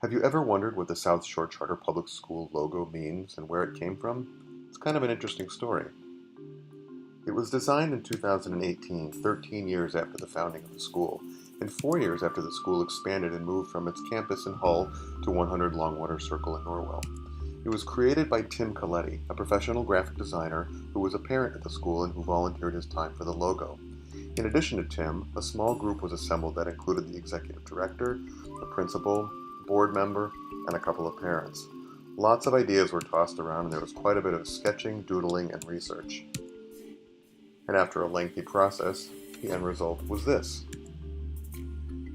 Have you ever wondered what the South Shore Charter Public School logo means and where it came from? It's kind of an interesting story. It was designed in 2018, 13 years after the founding of the school, and 4 years after the school expanded and moved from its campus in Hull to 100 Longwater Circle in Norwell. It was created by Tim Coletti, a professional graphic designer who was a parent at the school and who volunteered his time for the logo. In addition to Tim, a small group was assembled that included the executive director, the principal, board member, and a couple of parents. Lots of ideas were tossed around and there was quite a bit of sketching, doodling, and research. And after a lengthy process, the end result was this.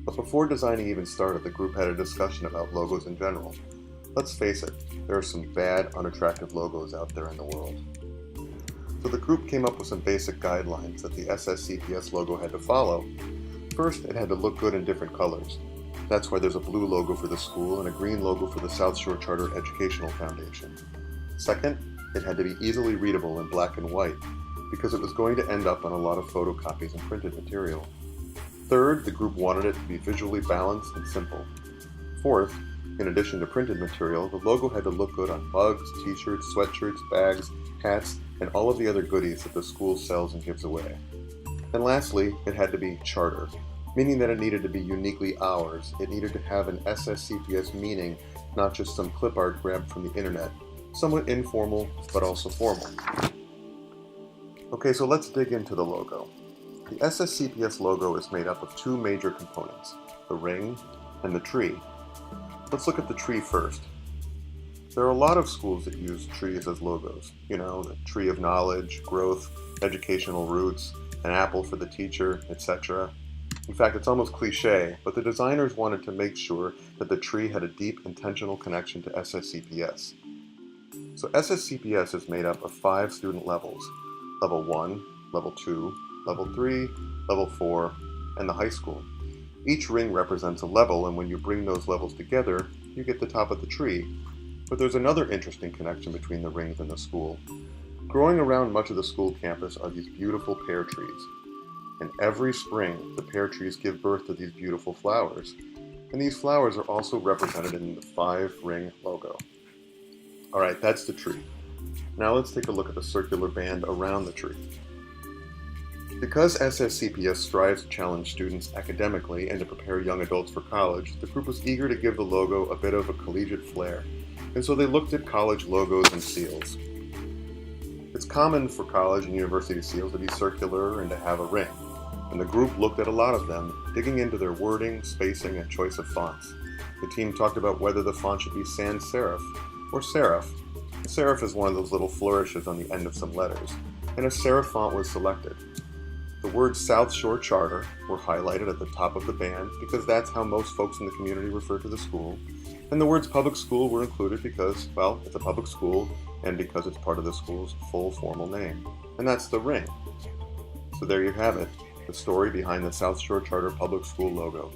But before designing even started, the group had a discussion about logos in general. Let's face it, there are some bad, unattractive logos out there in the world. So the group came up with some basic guidelines that the SSCPS logo had to follow. First, it had to look good in different colors. That's why there's a blue logo for the school and a green logo for the South Shore Charter Educational Foundation. Second, it had to be easily readable in black and white, because it was going to end up on a lot of photocopies and printed material. Third, the group wanted it to be visually balanced and simple. Fourth, in addition to printed material, the logo had to look good on mugs, t-shirts, sweatshirts, bags, hats, and all of the other goodies that the school sells and gives away. And lastly, it had to be charter, meaning that it needed to be uniquely ours. It needed to have an SSCPS meaning, not just some clip art grabbed from the internet. Somewhat informal, but also formal. Okay, so let's dig into the logo. The SSCPS logo is made up of two major components, the ring and the tree. Let's look at the tree first. There are a lot of schools that use trees as logos. You know, the tree of knowledge, growth, educational roots, an apple for the teacher, etc. In fact, it's almost cliche, but the designers wanted to make sure that the tree had a deep intentional connection to SSCPS. So SSCPS is made up of 5 student levels: Level 1, Level 2, Level 3, Level 4, and the high school. Each ring represents a level, and when you bring those levels together, you get the top of the tree. But there's another interesting connection between the rings and the school. Growing around much of the school campus are these beautiful pear trees. And every spring, the pear trees give birth to these beautiful flowers. And these flowers are also represented in the 5-ring logo. Alright, that's the tree. Now let's take a look at the circular band around the tree. Because SSCPS strives to challenge students academically and to prepare young adults for college, the group was eager to give the logo a bit of a collegiate flair, and so they looked at college logos and seals. It's common for college and university seals to be circular and to have a ring, and the group looked at a lot of them, digging into their wording, spacing, and choice of fonts. The team talked about whether the font should be sans serif or serif. A serif is one of those little flourishes on the end of some letters, and a serif font was selected. The words South Shore Charter were highlighted at the top of the band because that's how most folks in the community refer to the school, and the words public school were included because, well, it's a public school and because it's part of the school's full formal name. And that's the ring. So there you have it, the story behind the South Shore Charter Public School logo.